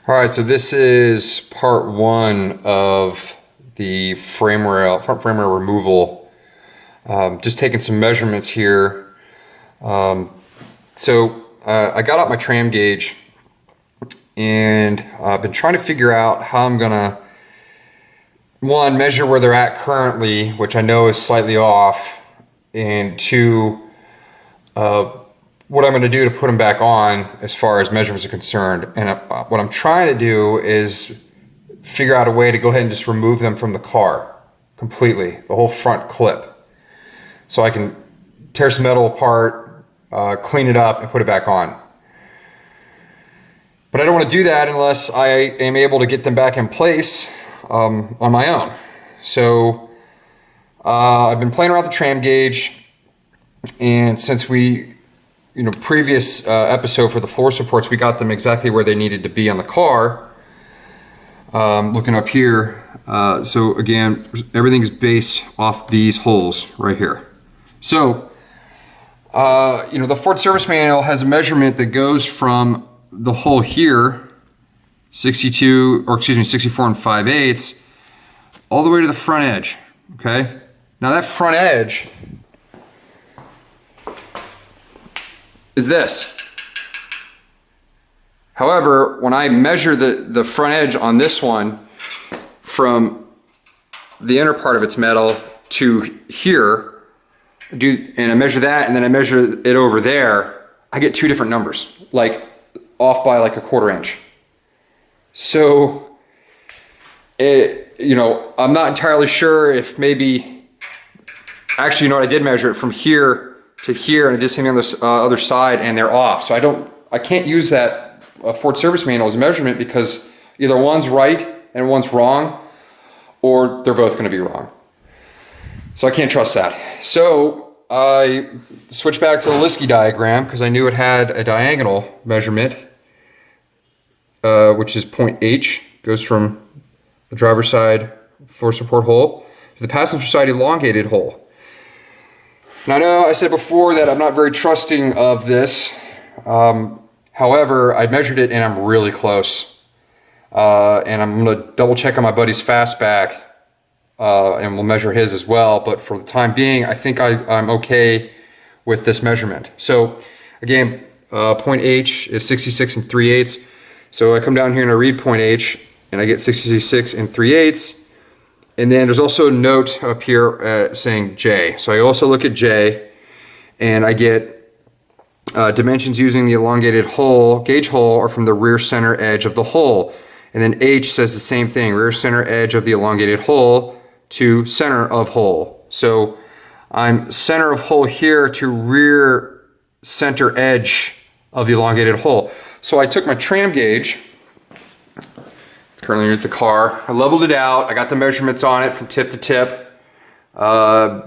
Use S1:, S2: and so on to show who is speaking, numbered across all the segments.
S1: All right, so this is part one of the front frame rail removal. Just taking some measurements here. I got out my tram gauge and I've been trying to figure out how I'm gonna, one, measure where they're at currently, which I know is slightly off, and two, what I'm going to do to put them back on as far as measurements are concerned. And what I'm trying to do is figure out a way to go ahead and just remove them from the car completely, the whole front clip, so I can tear some metal apart, clean it up, and put it back on. But I don't want to do that unless I am able to get them back in place on my own. So I've been playing around with the tram gauge, and since previous episode for the floor supports, we got them exactly where they needed to be on the car. Looking up here, so again, everything's based off these holes right here. So, the Ford service manual has a measurement that goes from the hole here, 64 and 5/8, all the way to the front edge, okay? Now that front edge is this. However, when I measure the front edge on this one from the inner part of its metal to here, and I measure that, and then I measure it over there, I get two different numbers, like off by like a 1/4 inch. So, I'm not entirely sure if maybe, actually, I did measure it from here to here, and I did something on this other side, and they're off. So I can't use that Ford service manual as a measurement, because either one's right and one's wrong, or they're both going to be wrong. So I can't trust that. So I switched back to the Liskey diagram because I knew it had a diagonal measurement, which is point H, goes from the driver's side floor support hole to the passenger side elongated hole. Now, I know I said before that I'm not very trusting of this. However, I measured it and I'm really close. And I'm going to double check on my buddy's fastback, and we'll measure his as well. But for the time being, I think I'm okay with this measurement. So again, point H is 66 and 3/8. So I come down here and I read point H and I get 66 and 3/8. And then there's also a note up here saying J. So I also look at J and I get dimensions using the elongated hole, gauge hole, are from the rear center edge of the hole. And then H says the same thing, rear center edge of the elongated hole to center of hole. So I'm center of hole here to rear center edge of the elongated hole. So I took my tram gauge, it's currently underneath the car, I leveled it out, I got the measurements on it from tip to tip, and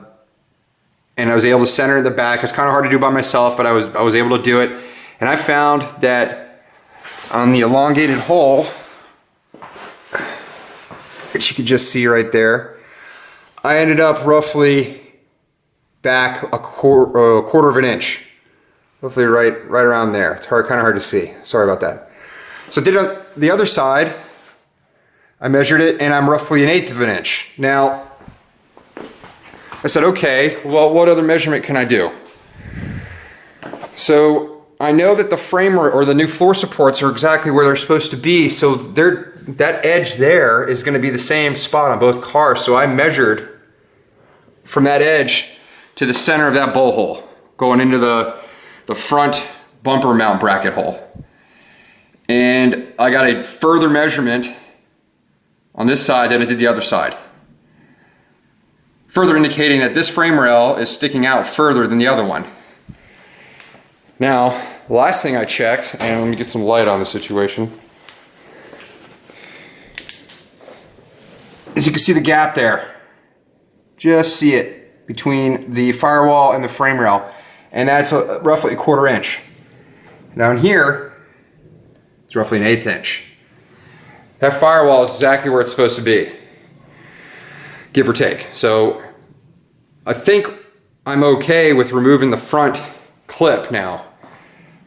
S1: I was able to center in the back. It's kind of hard to do by myself, but I was able to do it. And I found that on the elongated hole, which you can just see right there, I ended up roughly back a quarter of an inch. Roughly right around there. It's kind of hard to see. Sorry about that. So I did it on the other side. I measured it and I'm roughly 1/8 of an inch. Now, I said, okay, well, what other measurement can I do? So I know that the framer or the new floor supports are exactly where they're supposed to be. So that edge there is going to be the same spot on both cars. So I measured from that edge to the center of that bowl hole, going into the front bumper mount bracket hole. And I got a further measurement on this side than I did the other side, further indicating that this frame rail is sticking out further than the other one. Now, the last thing I checked, and let me get some light on the situation, is you can see the gap there. Just see it between the firewall and the frame rail, and that's roughly a 1/4 inch. Down here, it's roughly 1/8 inch. That firewall is exactly where it's supposed to be, give or take. So I think I'm okay with removing the front clip now.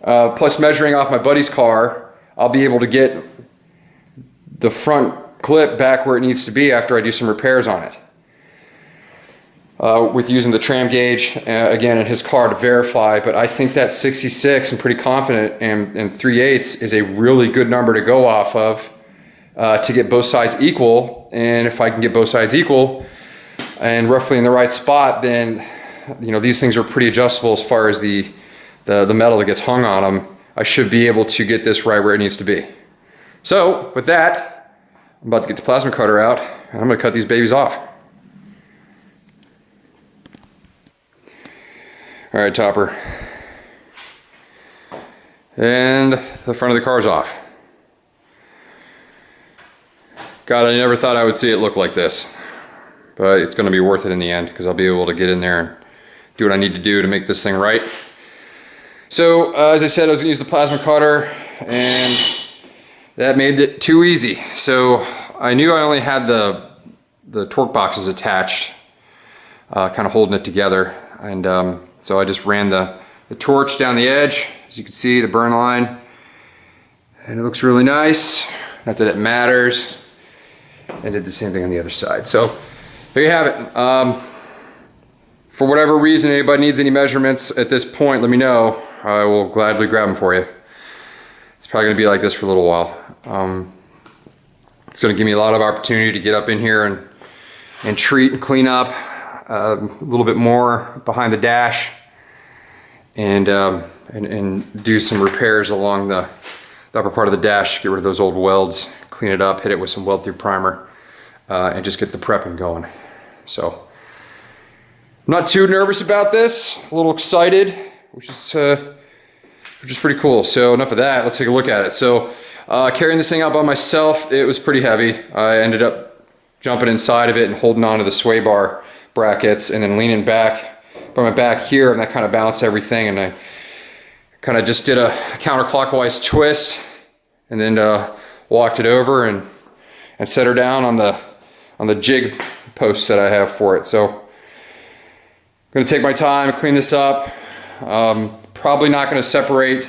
S1: Plus, measuring off my buddy's car, I'll be able to get the front clip back where it needs to be after I do some repairs on it. With using the tram gauge again in his car to verify, but I think that 66, I'm pretty confident, and 3/8 is a really good number to go off of to get both sides equal. And if I can get both sides equal and roughly in the right spot, then these things are pretty adjustable as far as the metal that gets hung on them. I should be able to get this right where it needs to be. So with that, I'm about to get the plasma cutter out and I'm going to cut these babies off. All right, topper. And the front of the car's off. God, I never thought I would see it look like this, but it's going to be worth it in the end because I'll be able to get in there and do what I need to do to make this thing right. So as I said, I was going to use the plasma cutter, and that made it too easy. So I knew I only had the torque boxes attached, kind of holding it together, and so I just ran the torch down the edge, as you can see, the burn line, and it looks really nice. Not that it matters. I did the same thing on the other side. So there you have it. For whatever reason, anybody needs any measurements at this point, let me know. I will gladly grab them for you. It's probably going to be like this for a little while. It's going to give me a lot of opportunity to get up in here and treat and clean up a little bit more behind the dash, and do some repairs along the upper part of the dash, get rid of those old welds, clean it up, hit it with some weld through primer, and just get the prepping going. So I'm not too nervous about this, a little excited, which is pretty cool. So enough of that, let's take a look at it. So carrying this thing out by myself, it was pretty heavy. I ended up jumping inside of it and holding onto the sway bar brackets and then leaning back by my back here, and that kind of balanced everything, and I kind of just did a counterclockwise twist and then walked it over and set her down on the jig posts that I have for it. So I'm going to take my time, clean this up. Probably not going to separate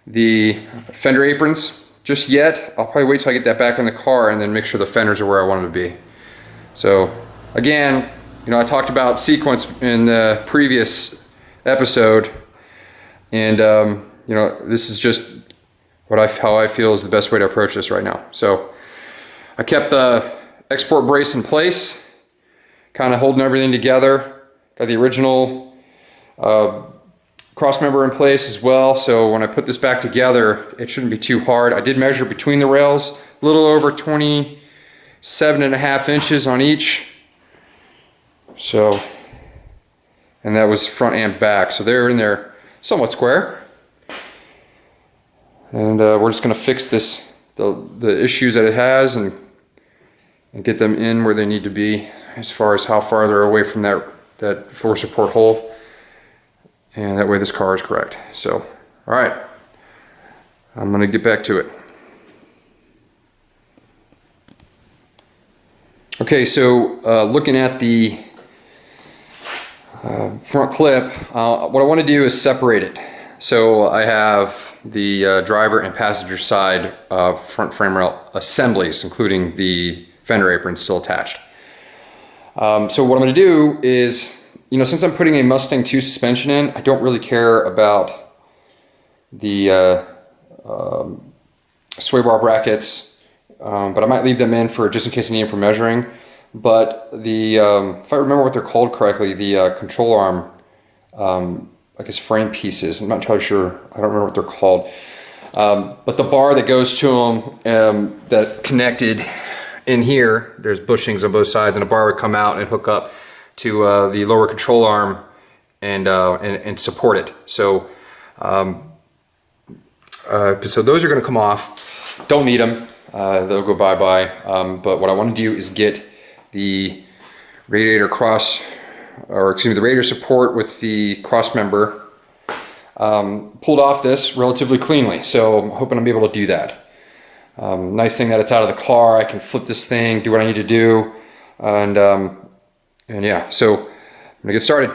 S1: the fender aprons just yet. I'll probably wait till I get that back in the car and then make sure the fenders are where I want them to be. So again, I talked about sequence in the previous episode, and this is just how I feel is the best way to approach this right now. So I kept the export brace in place, kind of holding everything together. Got the original cross member in place as well, so when I put this back together, it shouldn't be too hard. I did measure between the rails, a little over 27.5 inches on each. So, and that was front and back, so they're in there somewhat square. And we're just going to fix the issues that it has and get them in where they need to be as far as how far they're away from that floor support hole. And that way this car is correct. So, all right, I'm going to get back to it. Okay, so looking at the front clip, what I want to do is separate it. So I have the driver and passenger side front frame rail assemblies, including the fender apron still attached. So what I'm going to do is, since I'm putting a Mustang 2 suspension in, I don't really care about the sway bar brackets, but I might leave them in just in case I need them for measuring. But if I remember what they're called correctly, the control arm, I guess frame pieces, I'm not entirely sure, I don't remember what they're called. But the bar that goes to them, that connected in here, there's bushings on both sides, and a bar would come out and hook up to the lower control arm and support it. So so those are going to come off. Don't need them. They'll go bye-bye. But what I want to do is get the radiator support with the cross member pulled off this relatively cleanly. So I'm hoping I'll be able to do that. Nice thing that it's out of the car. I can flip this thing, do what I need to do, and yeah. So I'm gonna get started.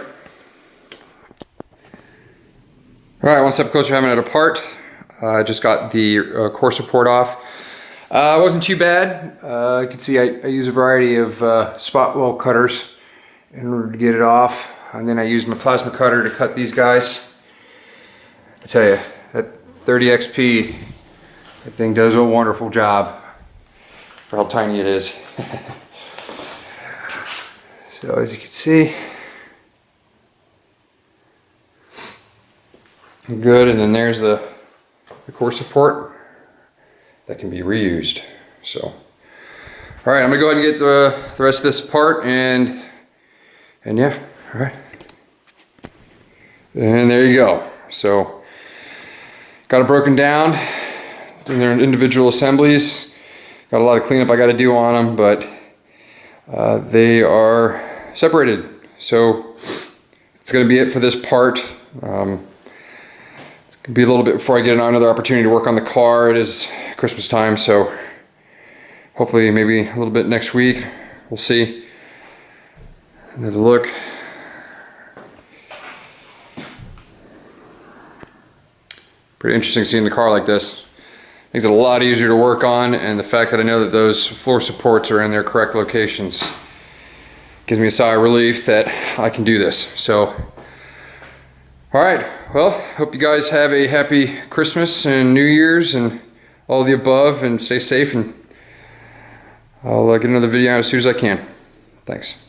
S1: All right, one step closer to having it apart. I just got the core support off. It wasn't too bad. You can see I use a variety of spot weld cutters in order to get it off. And then I used my plasma cutter to cut these guys. I tell you, that 30 XP, that thing does a wonderful job for how tiny it is. So as you can see, good. And then there's the core support that can be reused. So, all right, I'm gonna go ahead and get the rest of this apart, and yeah, all right. And there you go. So, got it broken down in their individual assemblies. Got a lot of cleanup I got to do on them, but they are separated. So, it's gonna be it for this part. It's gonna be a little bit before I get another opportunity to work on the car. It is Christmas time, so hopefully maybe a little bit next week. We'll see. Another look. Pretty interesting seeing the car like this. Makes it a lot easier to work on, and the fact that I know that those floor supports are in their correct locations gives me a sigh of relief that I can do this. So, all right, well, hope you guys have a happy Christmas and New Year's and all the above, and stay safe, and I'll get another video out as soon as I can. Thanks.